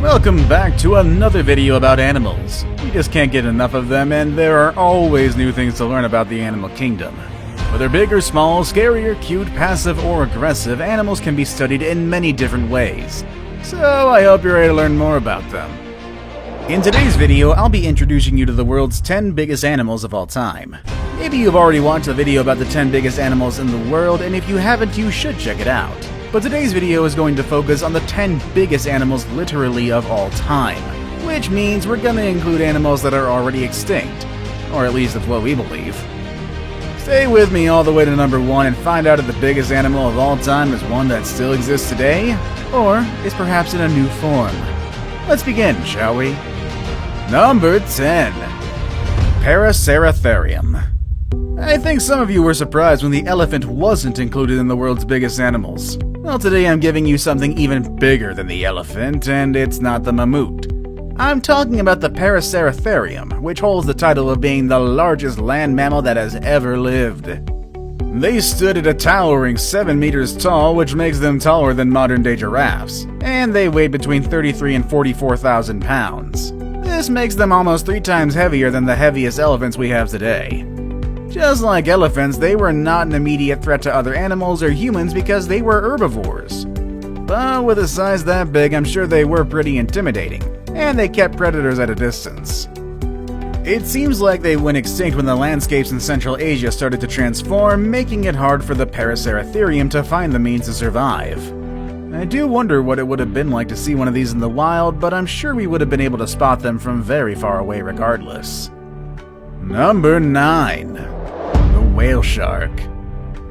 Welcome back to another video about animals. You just can't get enough of them, and there are always new things to learn about the animal kingdom. Whether big or small, scary or cute, passive or aggressive, animals can be studied in many different ways. So I hope you're ready to learn more about them. In today's video, I'll be introducing you to the world's 10 biggest animals of all time. Maybe you've already watched the video about the 10 biggest animals in the world, and if you haven't, you should check it out. But today's video is going to focus on the 10 biggest animals literally of all time, which means we're gonna include animals that are already extinct, or at least that's what we believe. Stay with me all the way to number 1 and find out if the biggest animal of all time is one that still exists today, or is perhaps in a new form. Let's begin, shall we? Number 10. Paraceratherium. I think some of you were surprised when the elephant wasn't included in the world's biggest animals. Well, today I'm giving you something even bigger than the elephant, and it's not the mammoth. I'm talking about the Paraceratherium, which holds the title of being the largest land mammal that has ever lived. They stood at a towering 7 meters tall, which makes them taller than modern-day giraffes, and they weighed between 33 and 44,000 pounds. This makes them almost 3 times heavier than the heaviest elephants we have today. Just like elephants, they were not an immediate threat to other animals or humans because they were herbivores. But with a size that big, I'm sure they were pretty intimidating, and they kept predators at a distance. It seems like they went extinct when the landscapes in Central Asia started to transform, making it hard for the Paraceratherium to find the means to survive. I do wonder what it would have been like to see one of these in the wild, but I'm sure we would have been able to spot them from very far away regardless. Number 9. Whale shark.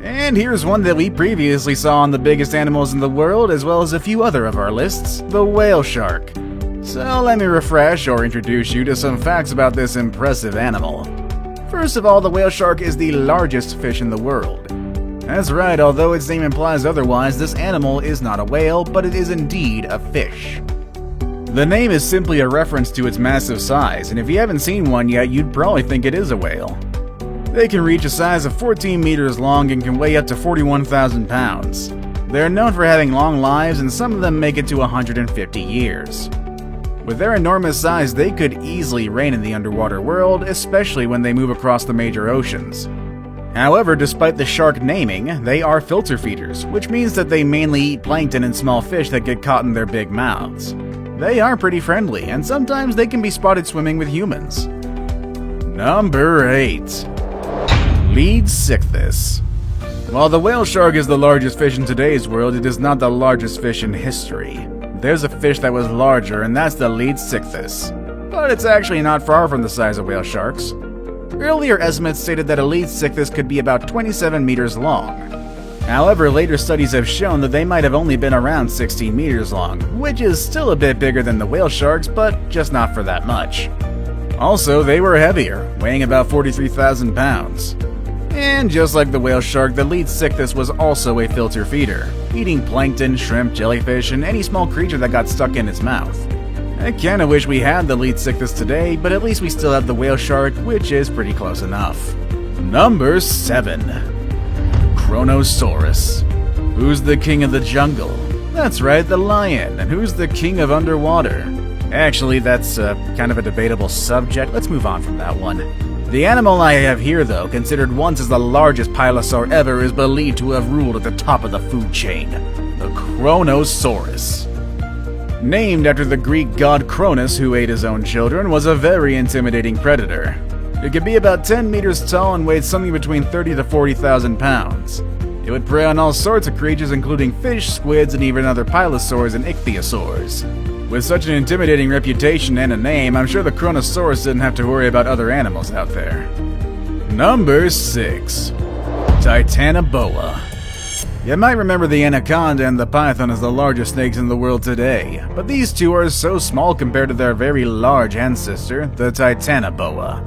And here's one that we previously saw on the biggest animals in the world, as well as a few other of our lists, the whale shark. So let me refresh or introduce you to some facts about this impressive animal. First of all, the whale shark is the largest fish in the world. That's right, although its name implies otherwise, this animal is not a whale, but it is indeed a fish. The name is simply a reference to its massive size, and if you haven't seen one yet, you'd probably think it is a whale. They can reach a size of 14 meters long and can weigh up to 41,000 pounds. They're known for having long lives, and some of them make it to 150 years. With their enormous size, they could easily reign in the underwater world, especially when they move across the major oceans. However, despite the shark naming, they are filter feeders, which means that they mainly eat plankton and small fish that get caught in their big mouths. They are pretty friendly, and sometimes they can be spotted swimming with humans. Number 8. Leadsichthys. While the whale shark is the largest fish in today's world, it is not the largest fish in history. There's a fish that was larger, and that's the Leadsichthys. But it's actually not far from the size of whale sharks. Earlier estimates stated that a Leadsichthys could be about 27 meters long. However, later studies have shown that they might have only been around 16 meters long, which is still a bit bigger than the whale sharks, but just not for that much. Also, they were heavier, weighing about 43,000 pounds. And just like the whale shark, the Leadsichthys was also a filter feeder, eating plankton, shrimp, jellyfish, and any small creature that got stuck in its mouth. I kinda wish we had the Leadsichthys today, but at least we still have the whale shark, which is pretty close enough. Number 7. Kronosaurus. Who's the king of the jungle? That's right, the lion. And who's the king of underwater? Actually, that's kind of a debatable subject. Let's move on from that one. The animal I have here, though, considered once as the largest pilosaur ever, is believed to have ruled at the top of the food chain. The Kronosaurus. Named after the Greek god Cronus, who ate his own children, was a very intimidating predator. It could be about 10 meters tall and weighed something between 30 to 40,000 pounds. It would prey on all sorts of creatures, including fish, squids, and even other pilosaurs and ichthyosaurs. With such an intimidating reputation and a name, I'm sure the Kronosaurus didn't have to worry about other animals out there. Number 6. Titanoboa. You might remember the anaconda and the python as the largest snakes in the world today, but these two are so small compared to their very large ancestor, the Titanoboa.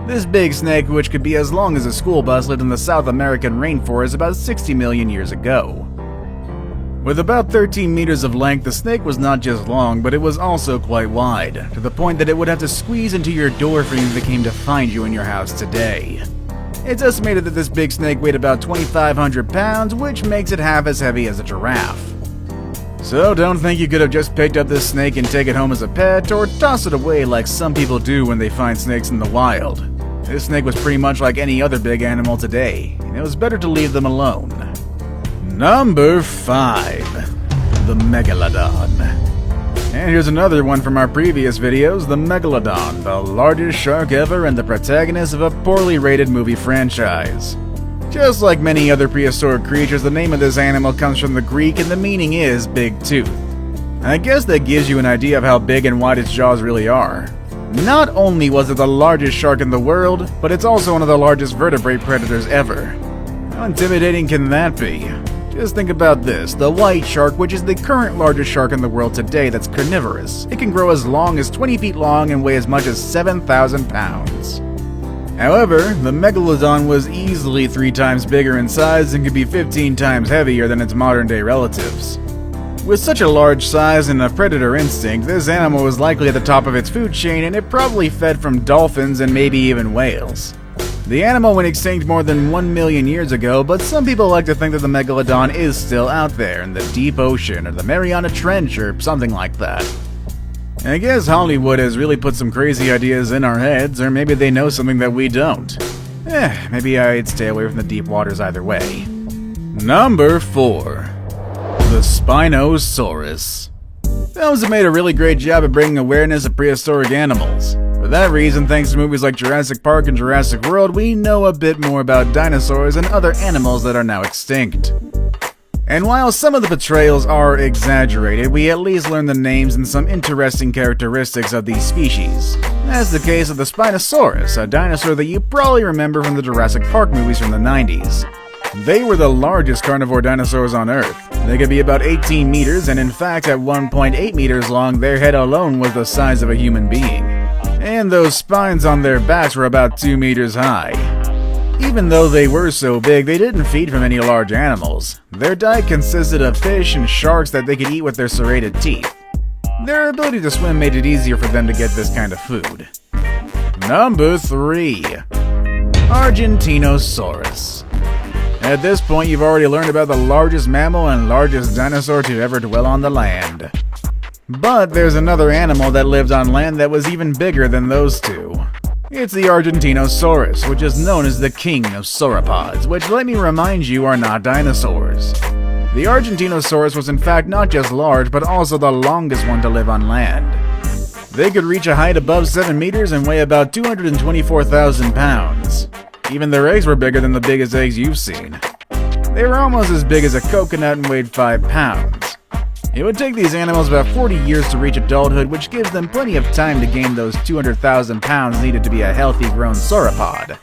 This big snake, which could be as long as a school bus, lived in the South American rainforest about 60 million years ago. With about 13 meters of length, the snake was not just long, but it was also quite wide, to the point that it would have to squeeze into your door frame if it came to find you in your house today. It's estimated that this big snake weighed about 2,500 pounds, which makes it half as heavy as a giraffe. So don't think you could have just picked up this snake and take it home as a pet, or toss it away like some people do when they find snakes in the wild. This snake was pretty much like any other big animal today, and it was better to leave them alone. Number 5. The Megalodon. And here's another one from our previous videos, the Megalodon, the largest shark ever and the protagonist of a poorly rated movie franchise. Just like many other prehistoric creatures, the name of this animal comes from the Greek and the meaning is big tooth. I guess that gives you an idea of how big and wide its jaws really are. Not only was it the largest shark in the world, but it's also one of the largest vertebrate predators ever. How intimidating can that be? Just think about this, the white shark, which is the current largest shark in the world today that's carnivorous. It can grow as long as 20 feet long and weigh as much as 7,000 pounds. However, the Megalodon was easily 3 times bigger in size and could be 15 times heavier than its modern-day relatives. With such a large size and a predator instinct, this animal was likely at the top of its food chain and it probably fed from dolphins and maybe even whales. The animal went extinct more than 1 million years ago, but some people like to think that the Megalodon is still out there in the deep ocean or the Mariana Trench or something like that. I guess Hollywood has really put some crazy ideas in our heads, or maybe they know something that we don't. Maybe I'd stay away from the deep waters either way. Number 4. The Spinosaurus. Films have made a really great job of bringing awareness of prehistoric animals. For that reason, thanks to movies like Jurassic Park and Jurassic World, we know a bit more about dinosaurs and other animals that are now extinct. And while some of the portrayals are exaggerated, we at least learn the names and some interesting characteristics of these species. That's the case of the Spinosaurus, a dinosaur that you probably remember from the Jurassic Park movies from the 90s. They were the largest carnivore dinosaurs on Earth. They could be about 18 meters, and in fact at 1.8 meters long, their head alone was the size of a human being. And those spines on their backs were about 2 meters high. Even though they were so big, they didn't feed from any large animals. Their diet consisted of fish and sharks that they could eat with their serrated teeth. Their ability to swim made it easier for them to get this kind of food. Number 3. Argentinosaurus. At this point, you've already learned about the largest mammal and largest dinosaur to ever dwell on the land. But there's another animal that lived on land that was even bigger than those two. It's the Argentinosaurus, which is known as the king of sauropods, which, let me remind you, are not dinosaurs. The Argentinosaurus was in fact not just large, but also the longest one to live on land. They could reach a height above 7 meters and weigh about 224,000 pounds. Even their eggs were bigger than the biggest eggs you've seen. They were almost as big as a coconut and weighed 5 pounds. It would take these animals about 40 years to reach adulthood, which gives them plenty of time to gain those 200,000 pounds needed to be a healthy grown sauropod.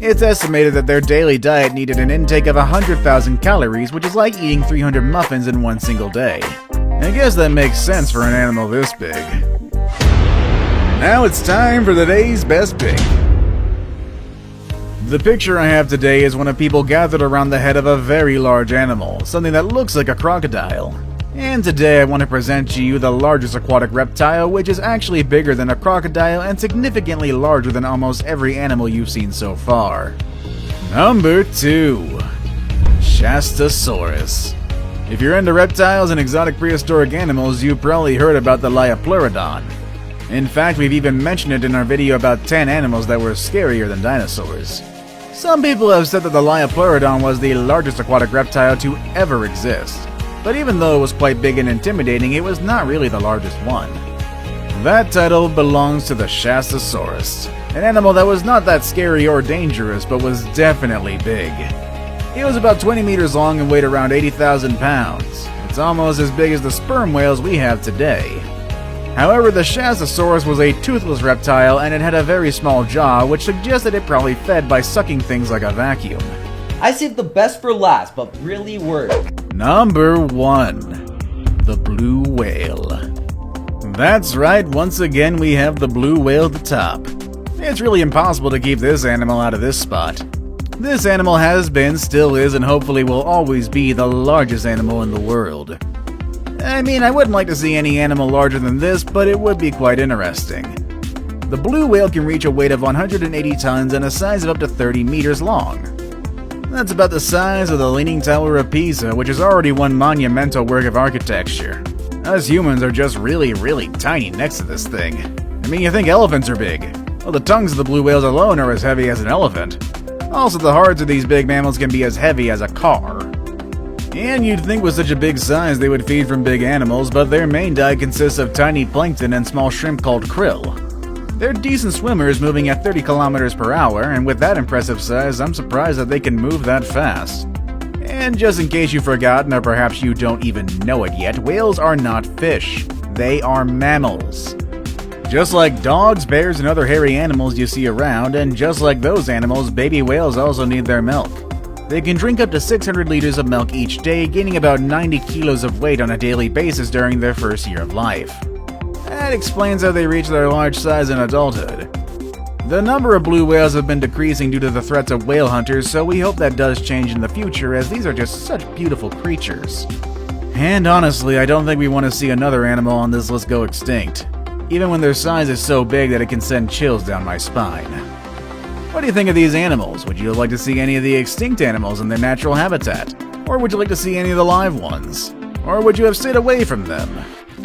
It's estimated that their daily diet needed an intake of 100,000 calories, which is like eating 300 muffins in one single day. I guess that makes sense for an animal this big. Now it's time for the day's best pick. The picture I have today is one of people gathered around the head of a very large animal, something that looks like a crocodile. And today I want to present to you the largest aquatic reptile, which is actually bigger than a crocodile and significantly larger than almost every animal you've seen so far. Number 2. Shastasaurus. If you're into reptiles and exotic prehistoric animals, you've probably heard about the Liopleurodon. In fact, we've even mentioned it in our video about 10 animals that were scarier than dinosaurs. Some people have said that the Liopleurodon was the largest aquatic reptile to ever exist. But even though it was quite big and intimidating, it was not really the largest one. That title belongs to the Shastasaurus, an animal that was not that scary or dangerous, but was definitely big. It was about 20 meters long and weighed around 80,000 pounds. It's almost as big as the sperm whales we have today. However, the Shastasaurus was a toothless reptile and it had a very small jaw, which suggested it probably fed by sucking things like a vacuum. I saved the best for last, but really worked. Number 1. The blue whale. That's right, once again we have the blue whale at the top. It's really impossible to keep this animal out of this spot. This animal has been, still is, and hopefully will always be the largest animal in the world. I mean, I wouldn't like to see any animal larger than this, but it would be quite interesting. The blue whale can reach a weight of 180 tons and a size of up to 30 meters long. That's about the size of the Leaning Tower of Pisa, which is already one monumental work of architecture. Us humans are just really, really tiny next to this thing. I mean, you think elephants are big. Well, the tongues of the blue whales alone are as heavy as an elephant. Also, the hearts of these big mammals can be as heavy as a car. And you'd think with such a big size they would feed from big animals, but their main diet consists of tiny plankton and small shrimp called krill. They're decent swimmers, moving at 30 kilometers per hour, and with that impressive size, I'm surprised that they can move that fast. And just in case you've forgotten, or perhaps you don't even know it yet, whales are not fish. They are mammals. Just like dogs, bears, and other hairy animals you see around, and just like those animals, baby whales also need their milk. They can drink up to 600 liters of milk each day, gaining about 90 kilos of weight on a daily basis during their first year of life. That explains how they reach their large size in adulthood. The number of blue whales have been decreasing due to the threats of whale hunters, so we hope that does change in the future, as these are just such beautiful creatures. And honestly, I don't think we want to see another animal on this list go extinct, even when their size is so big that it can send chills down my spine. What do you think of these animals? Would you like to see any of the extinct animals in their natural habitat? Or would you like to see any of the live ones? Or would you have stayed away from them?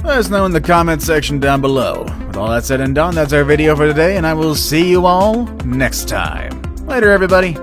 Let us know in the comment section down below. With all that said and done, that's our video for today, and I will see you all next time. Later, everybody.